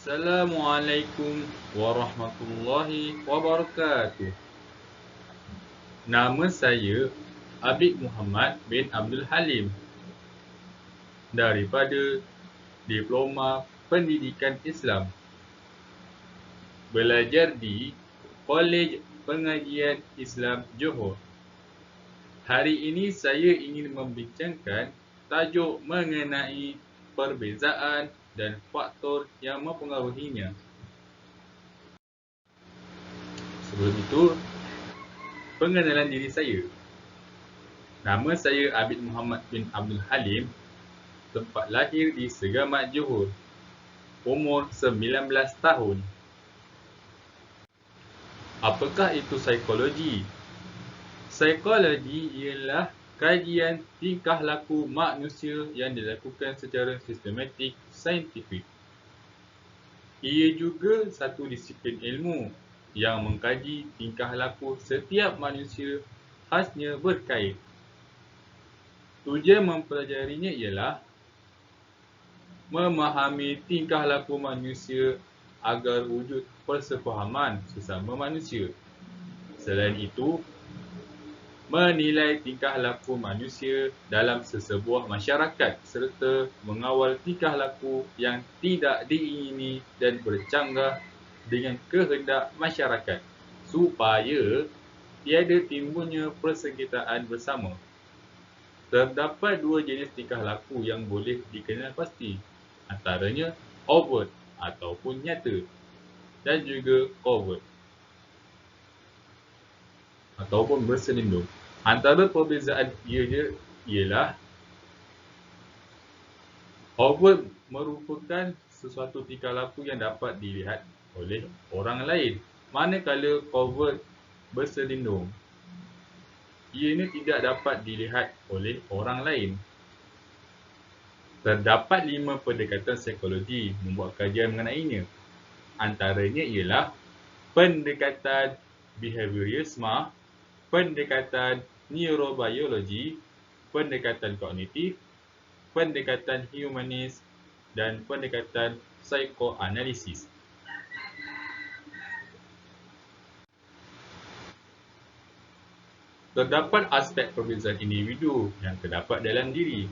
Assalamualaikum warahmatullahi wabarakatuh. Nama saya Abid Muhammad bin Abdul Halim daripada Diploma Pendidikan Islam. Belajar di Kolej Pengajian Islam Johor. Hari ini saya ingin membincangkan tajuk mengenai perbezaan dan faktor yang mempengaruhinya. Sebelum itu, pengenalan diri saya. Nama saya Abid Muhammad bin Abdul Halim, tempat lahir di Segamat, Johor. Umur 19 tahun. Apakah itu psikologi? Psikologi ialah kajian tingkah laku manusia yang dilakukan secara sistematik saintifik. Ia juga satu disiplin ilmu yang mengkaji tingkah laku setiap manusia, khasnya berkait. Tujuan mempelajarinya ialah memahami tingkah laku manusia agar wujud persefahaman sesama manusia. Selain itu, menilai tingkah laku manusia dalam sesebuah masyarakat serta mengawal tingkah laku yang tidak diingini dan bercanggah dengan kehendak masyarakat supaya tiada timbulnya persengketaan bersama. Terdapat dua jenis tingkah laku yang boleh dikenal pasti, antaranya overt ataupun nyata dan juga covert ataupun berselindung. Antara perbezaan ianya ialah overt merupakan sesuatu tingkah laku yang dapat dilihat oleh orang lain, manakala covert berselindung. Ianya tidak dapat dilihat oleh orang lain. Terdapat 5 pendekatan psikologi membuat kajian mengenainya. Antaranya ialah pendekatan behaviorisme, pendekatan neurobiologi, pendekatan kognitif, pendekatan humanis, dan pendekatan psikoanalisis. Terdapat aspek perbezaan individu yang terdapat dalam diri,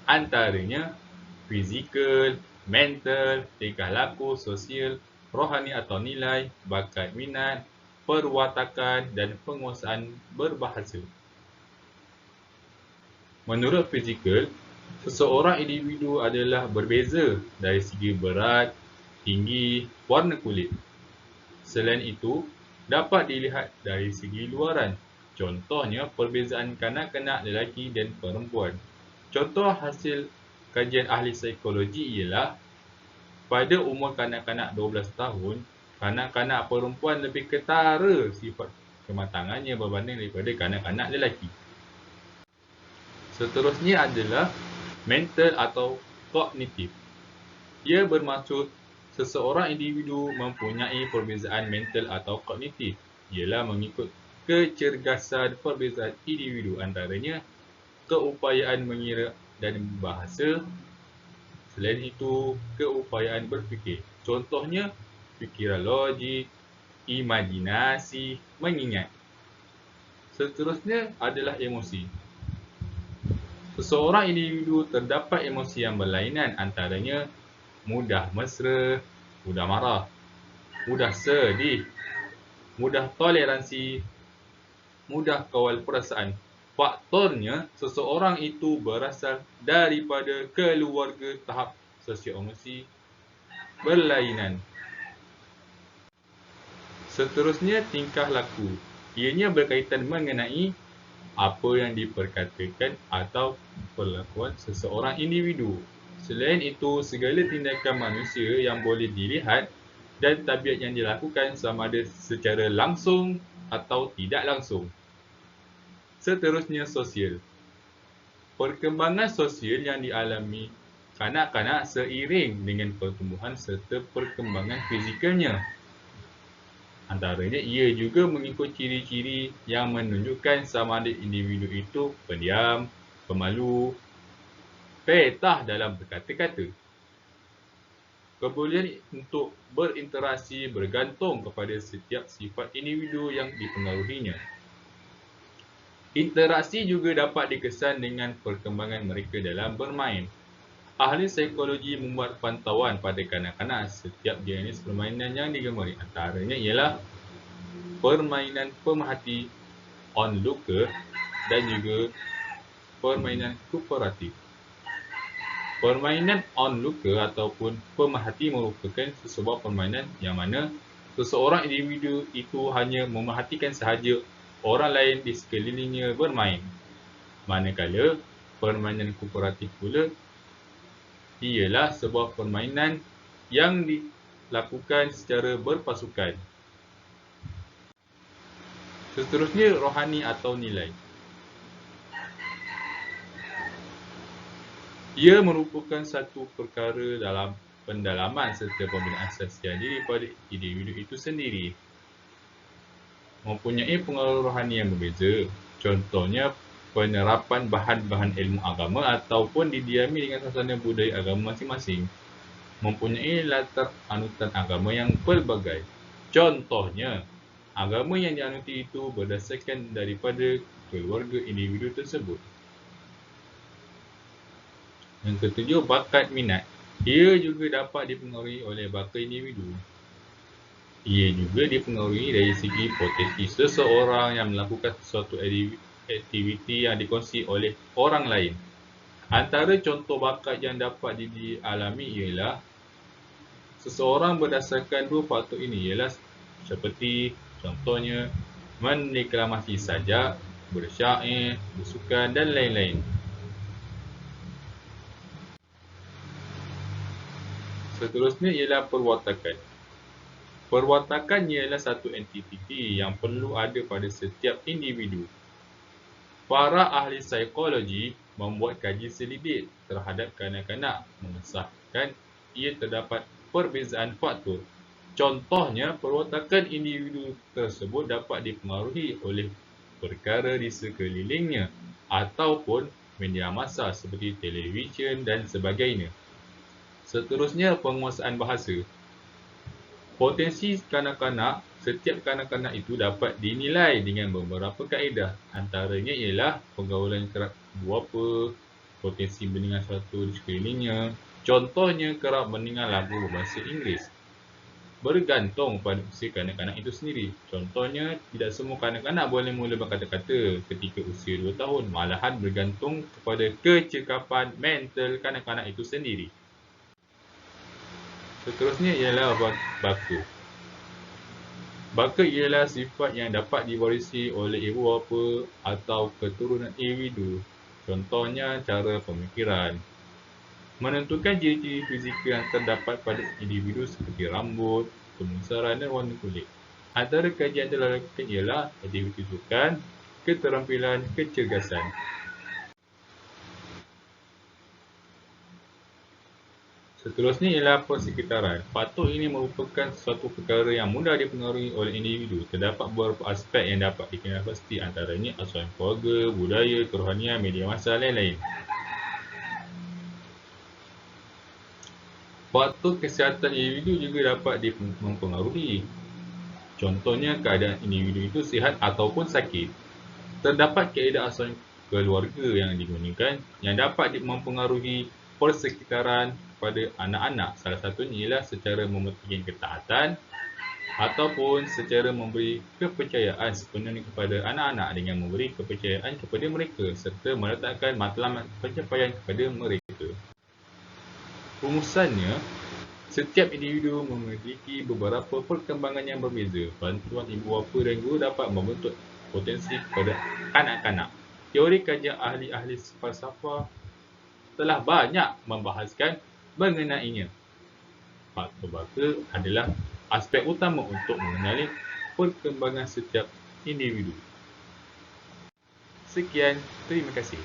antaranya fizikal, mental, tingkah laku, sosial, rohani atau nilai, bakat minat, perwatakan dan penguasaan berbahasa. Menurut fizikal, seseorang individu adalah berbeza dari segi berat, tinggi, warna kulit. Selain itu, dapat dilihat dari segi luaran. Contohnya perbezaan kanak-kanak lelaki dan perempuan. Contoh hasil kajian ahli psikologi ialah pada umur kanak-kanak 12 tahun, kanak-kanak perempuan lebih ketara sifat kematangannya berbanding daripada kanak-kanak lelaki. Seterusnya adalah mental atau kognitif. Ia bermaksud seseorang individu mempunyai perbezaan mental atau kognitif, ialah mengikut kecergasan perbezaan individu, antaranya keupayaan mengira dan bahasa. Selain itu, keupayaan berfikir. Contohnya, fikiran logik, imajinasi, mengingat. Seterusnya adalah emosi. Seseorang individu terdapat emosi yang berlainan, antaranya mudah mesra, mudah marah, mudah sedih, mudah toleransi, mudah kawal perasaan. Faktornya, seseorang itu berasal daripada keluarga tahap sosioemosi berlainan. Seterusnya, tingkah laku. Ianya berkaitan mengenai apa yang diperkatakan atau perlakuan seseorang individu. Selain itu, segala tindakan manusia yang boleh dilihat dan tabiat yang dilakukan sama ada secara langsung atau tidak langsung. Seterusnya, sosial. Perkembangan sosial yang dialami kanak-kanak seiring dengan pertumbuhan serta perkembangan fizikalnya. Antaranya, ia juga mengikut ciri-ciri yang menunjukkan sama ada individu itu pendiam, pemalu, petah dalam berkata-kata. Kebolehan untuk berinteraksi bergantung kepada setiap sifat individu yang dipengaruhinya. Interaksi juga dapat dikesan dengan perkembangan mereka dalam bermain. Ahli psikologi membuat pantauan pada kanak-kanak setiap jenis permainan yang digemari. Antaranya ialah permainan pemerhati, onlooker dan juga permainan kooperatif. Permainan onlooker ataupun pemerhati merupakan sesebuah permainan yang mana seseorang individu itu hanya memerhatikan sahaja orang lain di sekelilingnya bermain. Manakala permainan kooperatif pula ialah sebuah permainan yang dilakukan secara berpasukan. Seterusnya, rohani atau nilai. Ia merupakan satu perkara dalam pendalaman serta pembinaan sosial diri pada individu itu sendiri. Mempunyai pengaruh rohani yang berbeza. Contohnya, penerapan bahan-bahan ilmu agama ataupun didiami dengan suasana budaya agama masing-masing. Mempunyai latar anutan agama yang pelbagai. Contohnya, agama yang dianuti itu berdasarkan daripada keluarga individu tersebut. Yang ketujuh, bakat minat. Ia juga dapat dipengaruhi oleh bakat individu. Ia juga dipengaruhi dari segi potensi seseorang yang melakukan sesuatu aktiviti yang dikongsi oleh orang lain. Antara contoh bakat yang dapat dialami ialah seseorang berdasarkan dua faktor ini ialah seperti contohnya mendeklamasi sajak, bersyair, bersukan dan lain-lain. Seterusnya ialah perwatakan. Perwatakan ialah satu entiti yang perlu ada pada setiap individu. Para ahli psikologi membuat kaji selidik terhadap kanak-kanak mengesahkan ia terdapat perbezaan faktor. Contohnya, perwatakan individu tersebut dapat dipengaruhi oleh perkara di sekelilingnya ataupun media massa seperti televisyen dan sebagainya. Seterusnya, penguasaan bahasa. Potensi kanak-kanak, setiap kanak-kanak itu dapat dinilai dengan beberapa kaedah. Antaranya ialah pergaulan kerap berapa, potensi mendengar sesuatu di sekelilingnya. Contohnya, kerap mendengar lagu berbahasa Inggeris. Bergantung pada usia kanak-kanak itu sendiri. Contohnya, tidak semua kanak-kanak boleh mula berkata-kata ketika usia 2 tahun. Malahan bergantung kepada kecekapan mental kanak-kanak itu sendiri. Seterusnya ialah baka. Baka ialah sifat yang dapat diwarisi oleh ibu bapa atau keturunan individu. Contohnya, cara pemikiran. Menentukan ciri-ciri fizikal yang terdapat pada individu seperti rambut, pembesaran dan warna kulit. Antara kajian telah dilakukan ialah aktiviti sukan, keterampilan, kecergasan. Seterusnya ialah persekitaran. Faktor ini merupakan suatu perkara yang mudah dipengaruhi oleh individu. Terdapat beberapa aspek yang dapat dikenal pasti, antaranya asuhan keluarga, budaya, kerohanian, media massa dan lain-lain. Faktor kesihatan individu juga dapat mempengaruhi. Contohnya, keadaan individu itu sihat ataupun sakit. Terdapat kaedah asuhan keluarga yang digunakan yang dapat mempengaruhi persekitaran pada anak-anak. Salah satunya ialah secara memetikkan ketaatan ataupun secara memberi kepercayaan sepenuhnya kepada anak-anak dengan memberi kepercayaan kepada mereka serta meletakkan matlamat pencapaian kepada mereka. Rumusannya, setiap individu memiliki beberapa perkembangan yang berbeza. Bantuan ibu bapa dan guru dapat membentuk potensi kepada kanak-kanak. Teori kajian ahli-ahli falsafah telah banyak membahaskan mengenainya. Faktor baka adalah aspek utama untuk mengenali perkembangan setiap individu. Sekian, terima kasih.